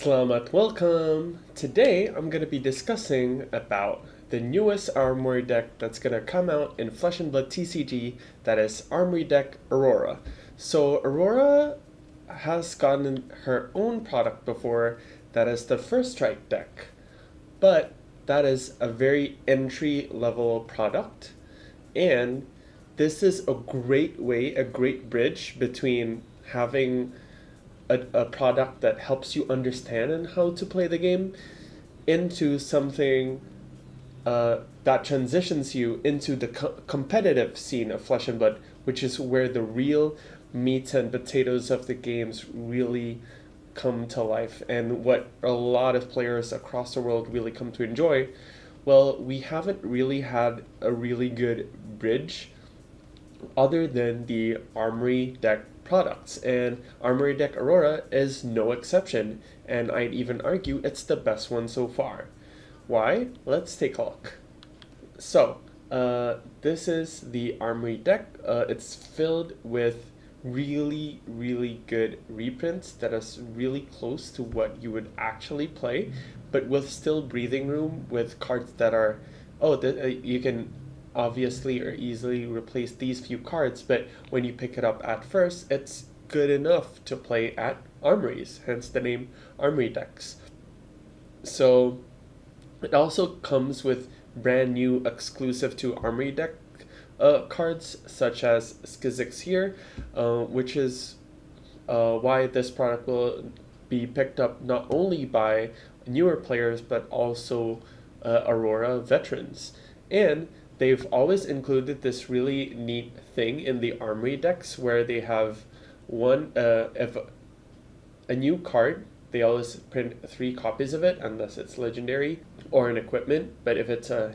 Selamat welcome! Today I'm going to be discussing about the newest Armory deck that's going to come out in Flesh and Blood TCG, that is Armory deck Aurora. So Aurora has gotten her own product before, that is the First Strike deck, but that is a very entry level product, and this is a great way, a great bridge between having a product that helps you understand and how to play the game into something that transitions you into the competitive scene of Flesh and Blood, which is where the real meat and potatoes of the games really come to life and what a lot of players across the world really come to enjoy. Well, we haven't really had a really good bridge other than the Armory deck products, and Armory deck Aurora is no exception, and I'd even argue it's the best one so far. Why? Let's take a look. So, this is the Armory deck. It's filled with really good reprints that is really close to what you would actually play, but with still breathing room with cards that are, you can obviously or easily replace these few cards, but when you pick it up at first, it's good enough to play at Armories, hence the name Armory decks. So it also comes with brand new exclusive to Armory deck cards, such as Skizix here, which is why this product will be picked up not only by newer players but also Aurora veterans. And they've always included this really neat thing in the Armory decks where they have if a new card, they always print 3 copies of it unless it's legendary or an equipment, but if it's a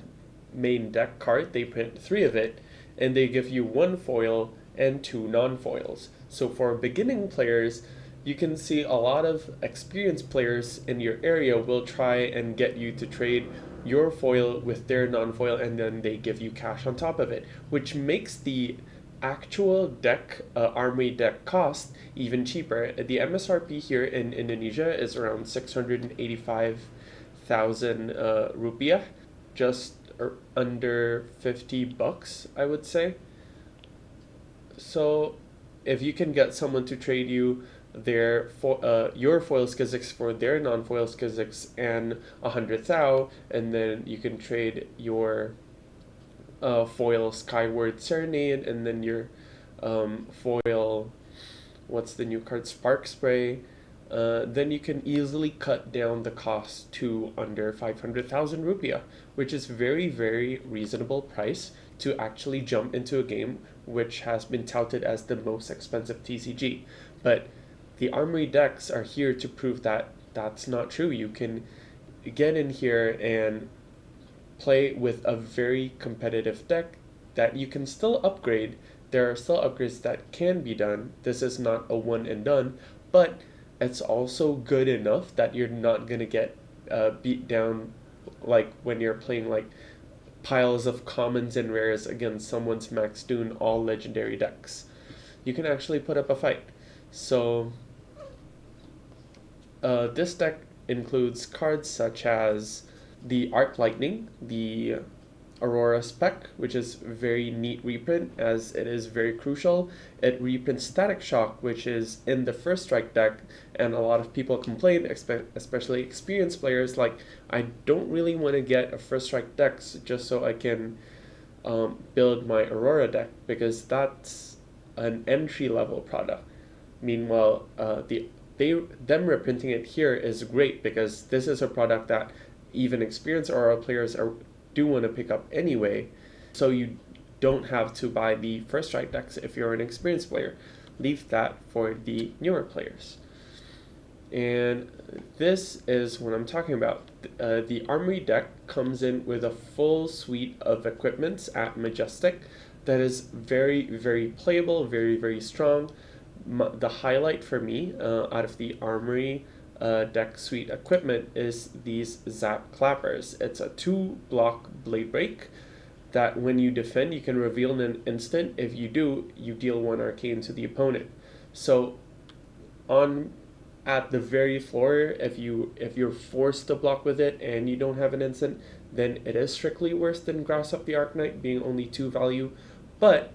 main deck card, they print 3 of it, and they give you 1 foil and 2 non-foils. So for beginning players, you can see a lot of experienced players in your area will try and get you to trade your foil with their non-foil, and then they give you cash on top of it, which makes the actual deck, Armory deck cost even cheaper. The MSRP here in Indonesia is around 685,000 rupiah, just under $50, I would say. So if you can get someone to trade you your foil Skizix for their non-foil Skizix and 100 thou, and then you can trade your foil Skyward Serenade, and then your foil, what's the new card, Spark Spray, then you can easily cut down the cost to under 500,000 rupiah, which is very reasonable price to actually jump into a game which has been touted as the most expensive TCG. But the Armory decks are here to prove that that's not true. You can get in here and play with a very competitive deck that you can still upgrade. There are still upgrades that can be done. This is not a one and done, but it's also good enough that you're not going to get beat down like when you're playing like piles of commons and rares against someone's Max Dune all legendary decks. You can actually put up a fight. So this deck includes cards such as the Arc Lightning, the Aurora Spec, which is very neat reprint as it is very crucial. It reprints Static Shock, which is in the First Strike deck, and a lot of people complain, especially experienced players, like, I don't really want to get a First Strike deck just so I can build my Aurora deck, because that's an entry-level product. Meanwhile, them reprinting it here is great, because this is a product that even experienced Aurora players do want to pick up anyway, so you don't have to buy the First Strike decks if you're an experienced player. Leave that for the newer players. And this is what I'm talking about. The Armory deck comes in with a full suite of equipments at Majestic that is very playable, very strong. The highlight for me out of the Armory deck suite equipment is these Zap Clappers. It's a 2-block blade break that when you defend, you can reveal in an instant. If you do, you deal 1 arcane to the opponent. So at the very floor, if you're forced to block with it and you don't have an instant, then it is strictly worse than Grasp of the Arknight being only 2 value. But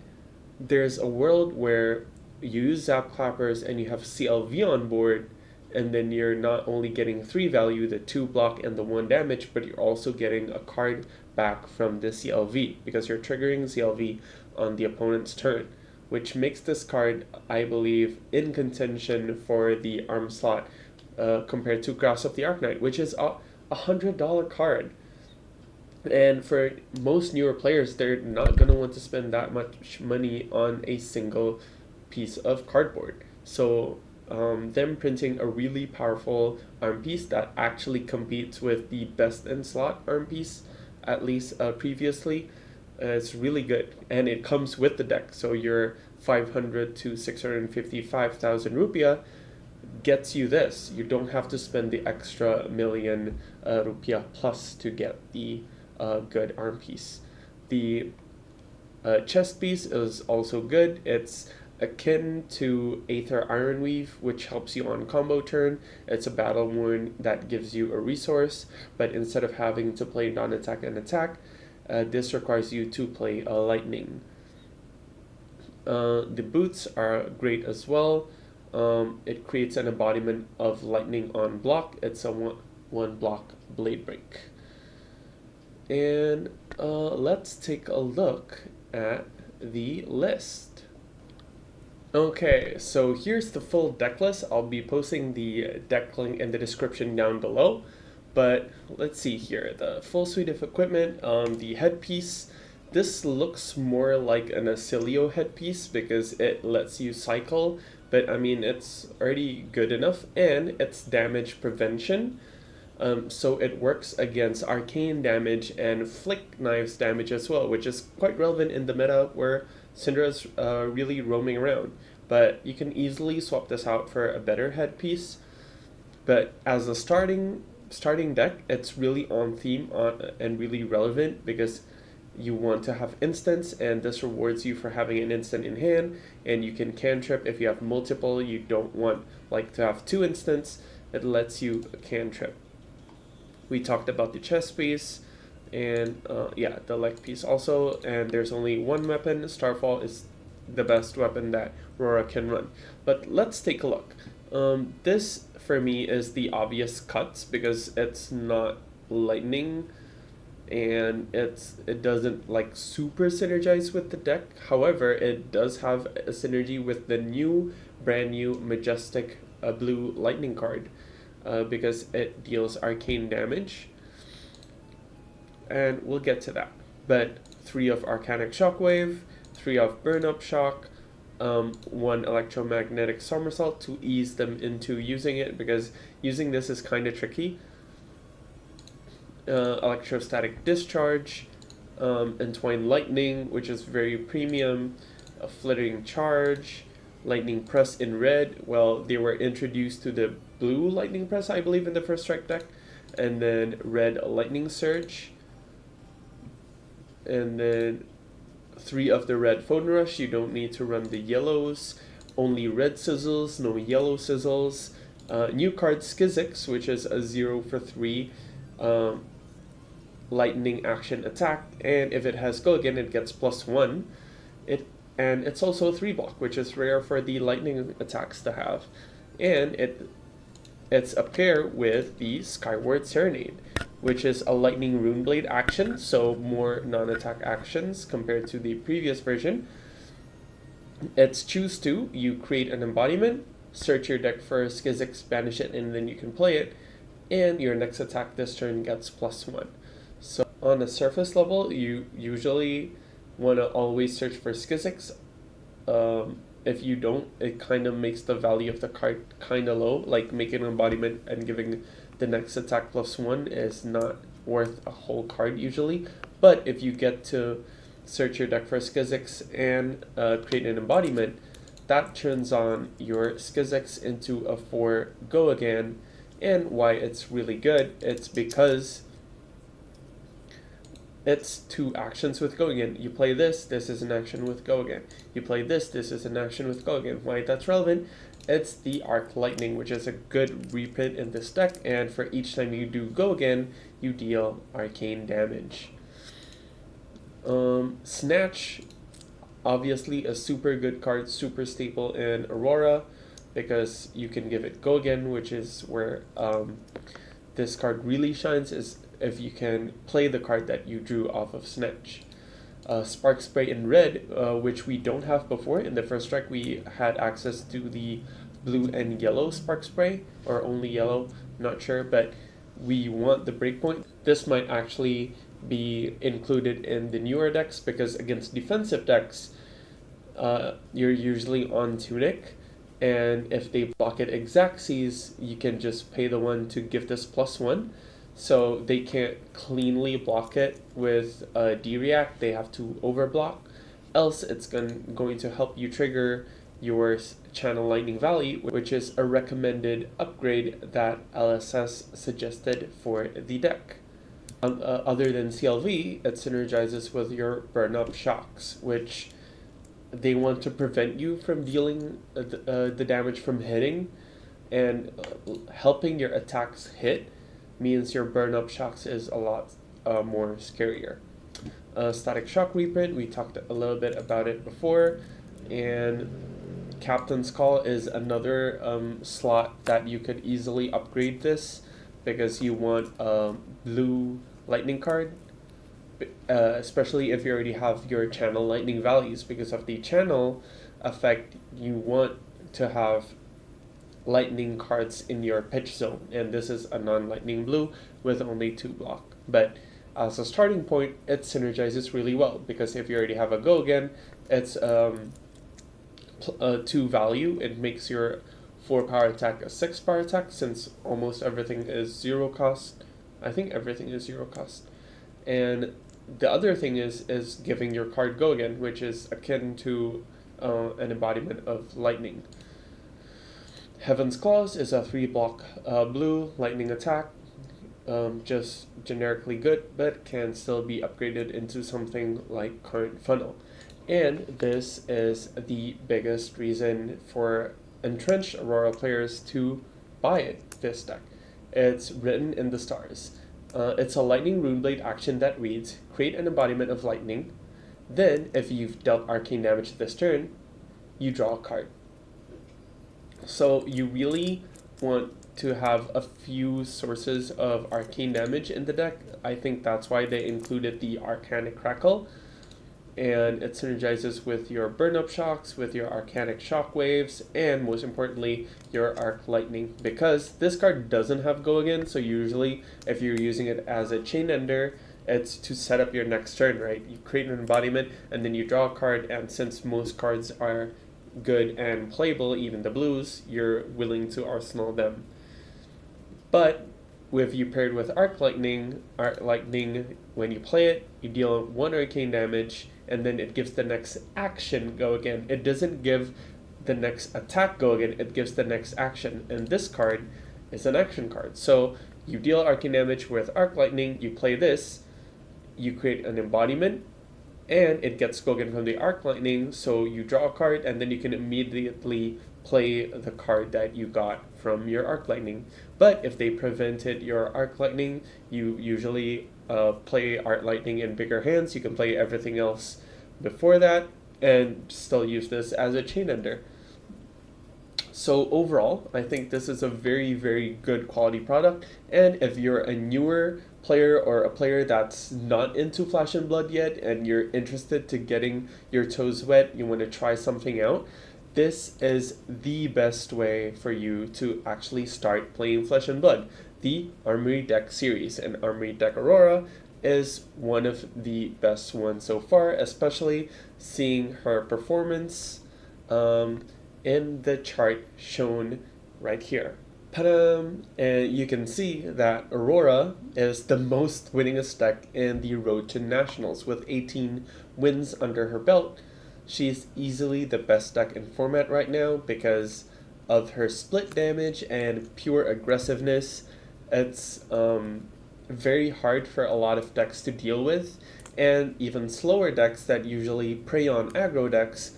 there's a world where you use Zap Clappers and you have CLV on board, and then you're not only getting 3 value, the 2 block and the 1 damage, but you're also getting a card back from the CLV because you're triggering CLV on the opponent's turn, which makes this card, I believe, in contention for the arm slot compared to Grasp of the Arknight, which is a $100 card. And for most newer players, they're not going to want to spend that much money on a single piece of cardboard. So them printing a really powerful arm piece that actually competes with the best in slot arm piece, at least previously, it's really good. And it comes with the deck, so your 500 to 655,000 rupiah gets you this. You don't have to spend the extra million rupiah plus to get the good arm piece. The chest piece is also good. It's akin to Aether Ironweave, which helps you on combo turn. It's a battle worn that gives you a resource, but instead of having to play non-attack and attack, this requires you to play a lightning. The boots are great as well. It creates an embodiment of lightning on block. It's a one block blade break. And let's take a look at the list. Okay, so here's the full deck list. I'll be posting the deck link in the description down below. But let's see here, the full suite of equipment, the headpiece. This looks more like an Acilio headpiece because it lets you cycle, but I mean, it's already good enough, and it's damage prevention. So it works against arcane damage and flick knives damage as well, which is quite relevant in the meta where Syndra's really roaming around. But you can easily swap this out for a better headpiece. But as a starting deck, it's really on theme and really relevant because you want to have instants, and this rewards you for having an instant in hand, and you can cantrip if you have multiple. You don't want to have 2 instants. It lets you cantrip. We talked about the chest piece and yeah, the leg piece also, and there's only one weapon. Starfall is the best weapon that Aurora can run. But let's take a look. This for me is the obvious cuts because it's not lightning and it doesn't super synergize with the deck. However, it does have a synergy with the brand new majestic blue lightning card because it deals arcane damage, and we'll get to that. But 3 of Arcanic Shockwave, 3 of Burn Up Shock, 1 Electromagnetic Somersault to ease them into using it, because using this is kind of tricky. Electrostatic Discharge, Entwined Lightning, which is very premium, a Flittering Charge, Lightning Press in red. Well, they were introduced to the blue Lightning Press, I believe, in the first strike deck, and then red Lightning Surge, and then 3 of the red Phone Rush. You don't need to run the yellows, only red sizzles, no yellow sizzles. New card Skizix, which is a 0 for 3 lightning action attack, and if it has go again, it gets +1. And it's also 3 block, which is rare for the lightning attacks to have, and it's a pair with the Skyward Serenade, which is a lightning rune blade action, so more non-attack actions compared to the previous version. It's choose 2, you create an embodiment, search your deck for Skizix, banish it, and then you can play it, and your next attack this turn gets +1. So on a surface level, you usually want to always search for Skizix. If you don't, it kind of makes the value of the card kind of low, like making an embodiment and giving the next attack +1 is not worth a whole card usually. But if you get to search your deck for Skizix and create an embodiment, that turns on your Skizix into a 4 go again. And why it's really good, it's because it's 2 actions with go again. You play this is an action with go again. You play this is an action with go again. Why that's relevant? It's the Arc Lightning, which is a good reprint in this deck, and for each time you do go again, you deal arcane damage. Snatch, obviously a super good card, super staple in Aurora, because you can give it go again, which is where this card really shines, is if you can play the card that you drew off of Snatch. Spark Spray in red, which we don't have before. In the first strike, we had access to the blue and yellow Spark Spray, or only yellow, not sure, but we want the breakpoint. This might actually be included in the newer decks, because against defensive decks, you're usually on Tunic, and if they block it Exacxes, you can just pay the 1 to give this +1. So they can't cleanly block it with a D-React, they have to overblock. Else it's going to help you trigger your Channel Lightning Valley, which is a recommended upgrade that LSS suggested for the deck. Other than CLV, it synergizes with your Burn Up Shocks, which they want to prevent you from dealing the damage from hitting, and helping your attacks hit means your Burn Up Shocks is a lot more scarier. Static Shock reprint, we talked a little bit about it before, and Captain's Call is another slot that you could easily upgrade this, because you want a blue lightning card, especially if you already have your Channel Lightning values. Because of the channel effect, you want to have lightning cards in your pitch zone, and this is a non-lightning blue with only 2 block. But as a starting point, it synergizes really well, because if you already have a go again, it's 2 value. It makes your 4 power attack a 6 power attack, since almost everything is 0 cost. I think everything is 0 cost. And the other thing is giving your card go again, which is akin to an embodiment of lightning. Heaven's Claws is a 3 block blue lightning attack, just generically good, but can still be upgraded into something like Current Funnel. And this is the biggest reason for entrenched Aurora players to buy this deck. It's written in the stars. It's a Lightning Runeblade action that reads, create an embodiment of lightning, then if you've dealt arcane damage this turn, you draw a card. So you really want to have a few sources of arcane damage in the deck. I think that's why they included the Arcanic Crackle, and it synergizes with your Burn Up Shocks, with your Arcanic Shockwaves, and most importantly, your Arc Lightning, because this card doesn't have go again. So usually if you're using it as a Chain Ender, it's to set up your next turn, right? You create an embodiment and then you draw a card, and since most cards are good and playable, even the blues, you're willing to arsenal them. But if you paired with Arc Lightning, when you play it, you deal 1 arcane damage, and then it gives the next action go again. It doesn't give the next attack go again, it gives the next action, and this card is an action card. So you deal arcane damage with Arc Lightning, you play this, you create an embodiment, and it gets go again from the Arc Lightning, so you draw a card, and then you can immediately play the card that you got from your Arc Lightning. But if they prevented your Arc Lightning, you usually play Arc Lightning in bigger hands. You can play everything else before that and still use this as a Chain Ender. So overall, I think this is a very, very good quality product, and if you're a newer player or a player that's not into Flash and Blood yet and you're interested to getting your toes wet, you want to try something out, this is the best way for you to actually start playing Flesh and Blood. The Armory deck series, and Armory deck Aurora is one of the best ones so far, especially seeing her performance in the chart shown right here. Ta-da! And you can see that Aurora is the most winningest deck in the Road to Nationals with 18 wins under her belt. She's easily the best deck in format right now because of her split damage and pure aggressiveness. It's very hard for a lot of decks to deal with, and even slower decks that usually prey on aggro decks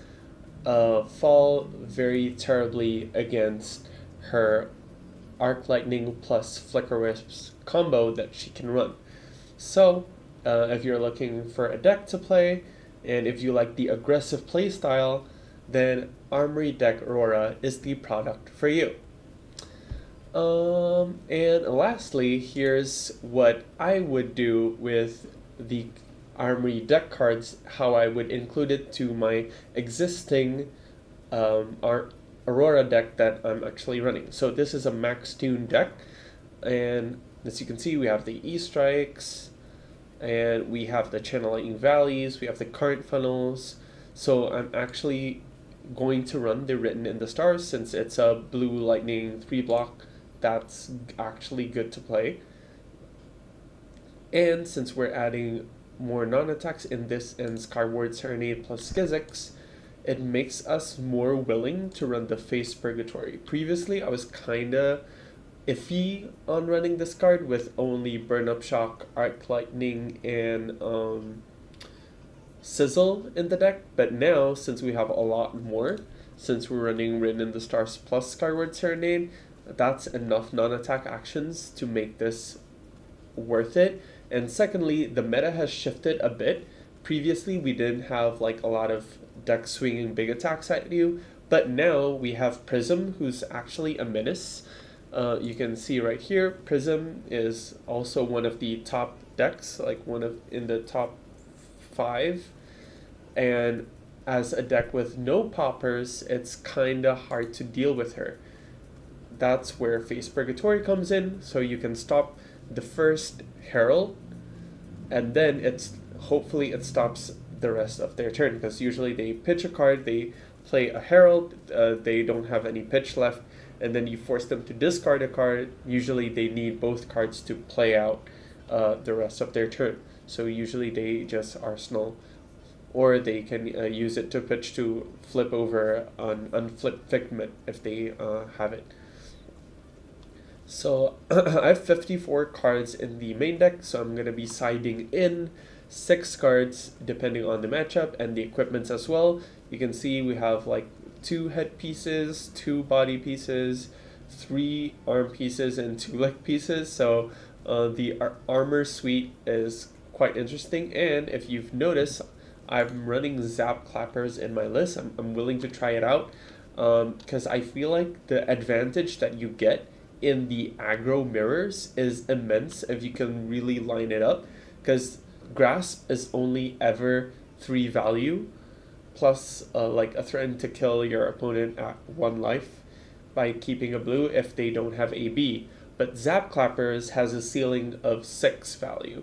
fall very terribly against her Arc Lightning plus Flicker Wisps combo that she can run. So, if you're looking for a deck to play, and if you like the aggressive playstyle, then Armory Deck Aurora is the product for you. And lastly, here's what I would do with the Armory deck cards, how I would include it to my existing Aurora deck that I'm actually running. So this is a Max Tune deck, and as you can see, we have the E-Strikes, and we have the Channel Lightning Valleys, we have the Current Funnels. So I'm actually going to run the Written in the Stars since it's a blue lightning 3-block. That's actually good to play. And since we're adding more non-attacks in this and Skyward Serenade plus Skizix, it makes us more willing to run the Face Purgatory. Previously, I was kinda iffy on running this card with only Burn Up Shock, Arc Lightning, and Sizzle in the deck, but now, since we have a lot more, since we're running Written in the Stars plus Skyward Serenade, that's enough non-attack actions to make this worth it. And secondly, the meta has shifted a bit. Previously, we didn't have like a lot of decks swinging big attacks at you, but now we have Prism, who's actually a menace. You can see right here, Prism is also one of the top decks, like in the top 5. And as a deck with no poppers, it's kinda hard to deal with her. That's where Face Purgatory comes in, so you can stop the first Herald, and then hopefully it stops the rest of their turn, because usually they pitch a card, they play a Herald, they don't have any pitch left, and then you force them to discard a card. Usually they need both cards to play out the rest of their turn, so usually they just Arsenal, or they can use it to pitch to flip over on Unflip Figment if they have it. So I have 54 cards in the main deck, so I'm going to be siding in 6 cards depending on the matchup and the equipments as well. You can see we have like 2 head pieces, 2 body pieces, 3 arm pieces, and 2 leg pieces. So the armor suite is quite interesting, and if you've noticed, I'm running Zap Clappers in my list. I'm willing to try it out because I feel like the advantage that you get in the aggro mirrors is immense if you can really line it up, because Grasp is only ever 3 value plus like a threat to kill your opponent at 1 life by keeping a blue if they don't have AB, but Zap Clappers has a ceiling of 6 value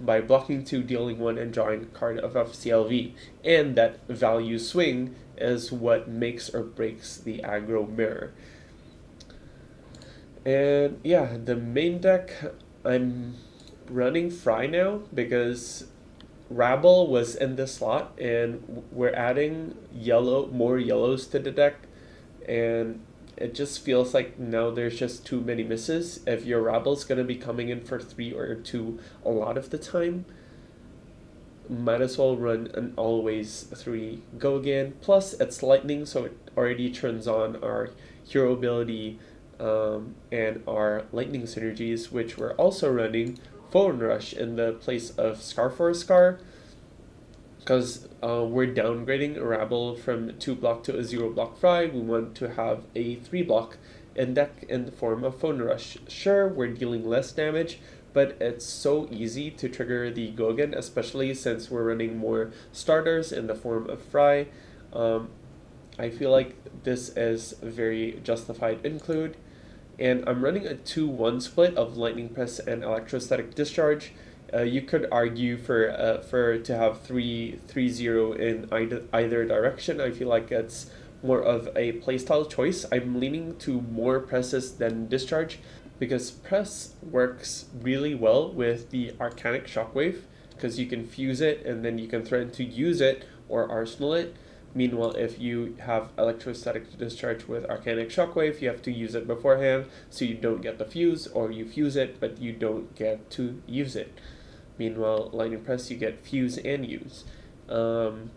by blocking 2, dealing 1, and drawing a card of FCLV, and that value swing is what makes or breaks the aggro mirror. And yeah, the main deck, I'm running Fry now because Rabble was in the slot, and we're adding more yellows to the deck, and it just feels like now there's just too many misses. If your Rabble's going to be coming in for 3 or 2 a lot of the time, might as well run an always 3 go again. Plus it's lightning, so it already turns on our hero ability and our lightning synergies, which we're also running Phone Rush in the place of Scar for a Scar, because we're downgrading a Rabble from 2-block to a 0-block Fry. We want to have a 3-block in deck in the form of Phone Rush. Sure, we're dealing less damage, but it's so easy to trigger the go again, especially since we're running more starters in the form of Fry. I feel like this is a very justified include. And I'm running a 2-1 split of Lightning Press and Electrostatic Discharge. You could argue for to have 3-0 in either direction. I feel like it's more of a playstyle choice. I'm leaning to more presses than discharge because press works really well with the Arcanic Shockwave, because you can fuse it and then you can threaten to use it or arsenal it. Meanwhile, if you have Electrostatic Discharge with Arcanic Shockwave, you have to use it beforehand so you don't get the fuse, or you fuse it but you don't get to use it. Meanwhile, Lightning Press, you get fuse and use. But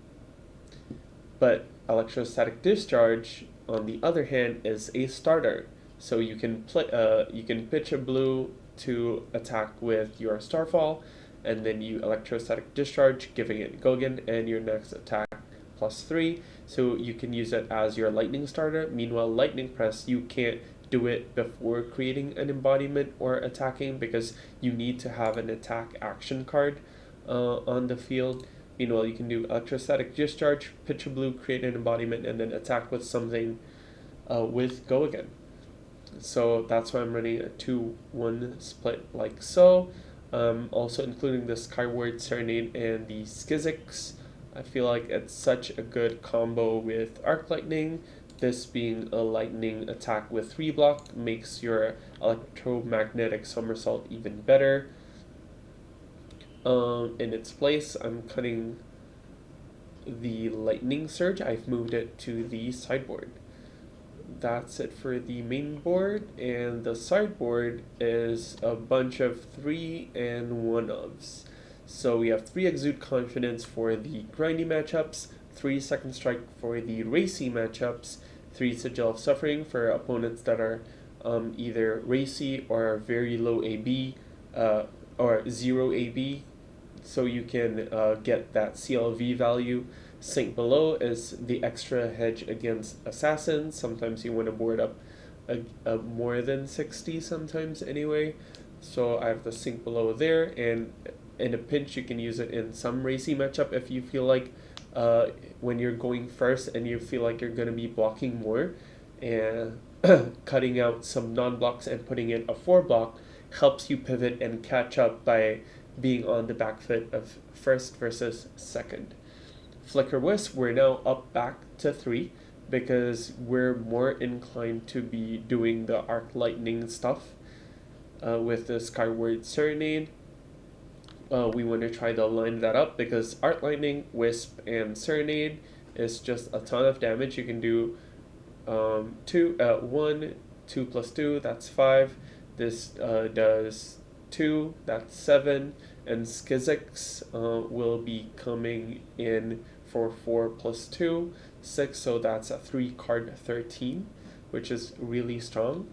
Electrostatic Discharge, on the other hand, is a starter. So you can pitch a blue to attack with your Starfall, and then you Electrostatic Discharge, giving it Gogan, and your next attack +3. So you can use it as your Lightning starter. Meanwhile, Lightning Press, you can't do it before creating an embodiment or attacking because you need to have an attack action card on the field. Meanwhile, you can do Electrostatic Discharge, pitch a blue, create an embodiment, and then attack with something with Go Again. So that's why I'm running a 2-1 split like so. Also including the Skyward Serenade and the Skizix. I feel like it's such a good combo with Arc Lightning. This being a lightning attack with 3 block makes your electromagnetic somersault even better. In its place, I'm cutting the lightning surge. I've moved it to the sideboard. That's it for the main board, and the sideboard is a bunch of 3 and 1-ofs. So we have 3 Exude Confidence for the grindy matchups, 3 Second Strike for the racy matchups, 3 Sigil of Suffering for opponents that are either racy or very low AB or 0 AB, so you can get that CLV value. Sink Below is the extra hedge against assassins. Sometimes you want to board up a more than 60 sometimes anyway. So I have the Sink Below there, and in a pinch you can use it in some racy matchup if you feel like when you're going first and you feel like you're going to be blocking more, and cutting out some non-blocks and putting in a 4-block helps you pivot and catch up by being on the back foot of first versus second. Flicker Wisp, we're now up back to 3 because we're more inclined to be doing the Arc Lightning stuff with the Skyward Serenade. We want to try to line that up because Arc Lightning, Wisp, and Serenade is just a ton of damage. You can do 1, 2 plus 2, that's 5. This does 2, that's 7. And Skizix will be coming in for 4 plus 2, 6, so that's a 3-card 13, which is really strong.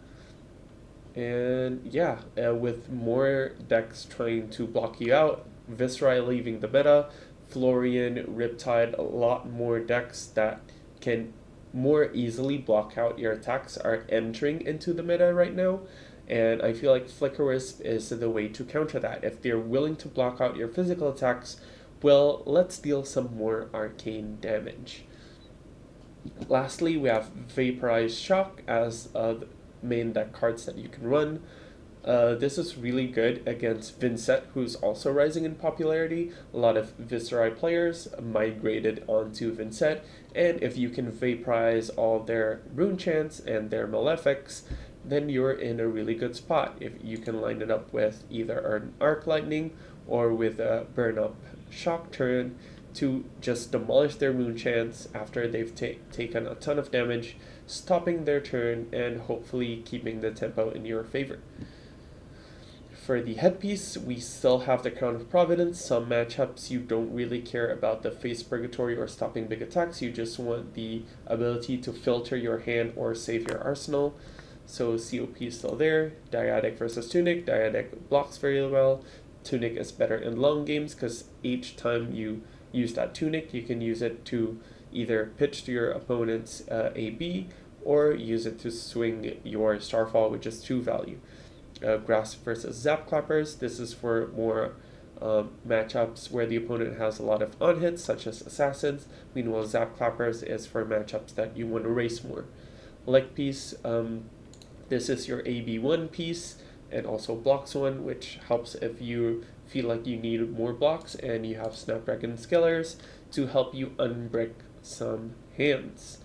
And yeah, with more decks trying to block you out, Viscerai leaving the meta, Florian, Riptide, a lot more decks that can more easily block out your attacks are entering into the meta right now. And I feel like Flicker Wisp is the way to counter that. If they're willing to block out your physical attacks, well, let's deal some more arcane damage. Lastly, we have Vaporized Shock as the main deck cards that you can run. This is really good against Vincent, who's also rising in popularity. A lot of Viscerai players migrated onto Vincent, and if you can vaporize all their rune chants and their malefics, then you're in a really good spot if you can line it up with either an Arc Lightning or with a Burn Up Shock turn to just demolish their moon chants after they've taken a ton of damage, stopping their turn and hopefully keeping the tempo in your favor. For the headpiece, we still have the Crown of Providence. Some matchups you don't really care about the Face Purgatory or stopping big attacks, you just want the ability to filter your hand or save your arsenal. So COP is still there. Dyadic versus Tunic. Dyadic blocks very well. Tunic is better in long games because each time you use that Tunic, you can use it to either pitch to your opponent's AB or use it to swing your Starfall, which is 2 value. Grasp versus Zap Clappers. This is for more matchups where the opponent has a lot of on-hits, such as Assassins. Meanwhile, Zap Clappers is for matchups that you want to race more. Leg piece. This is your AB1 piece and also blocks 1, which helps if you feel like you need more blocks, and you have Snapdragon Skillers to help you unbrick some hands.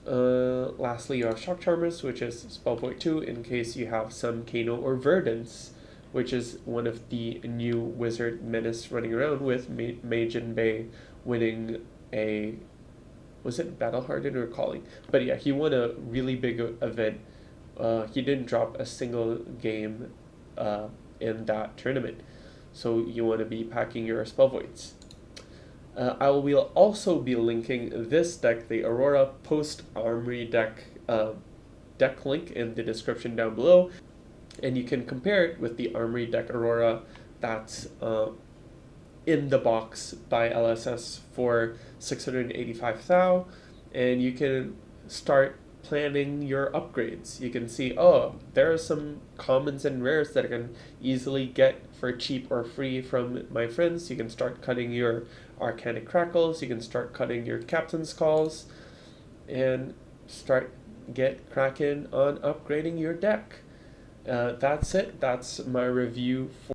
Lastly, you have Shock Charmers, which is Spellboy 2 in case you have some Kano or Verdance, which is one of the new Wizard Menace running around with Majin Bay winning a... was it Battle Hardened or Calling? But yeah, he won a really big event. He didn't drop a single game in that tournament, so you want to be packing your Spell Voids. I will also be linking this deck, the Aurora Post Armory deck, deck link in the description down below, and you can compare it with the Armory deck Aurora that's in the box by LSS for 685 thou, and you can start planning your upgrades. You can see, oh, there are some commons and rares that I can easily get for cheap or free from my friends. You can start cutting your Arcanic Crackles, you can start cutting your Captain's Calls, and start get cracking on upgrading your deck. That's it. That's my review for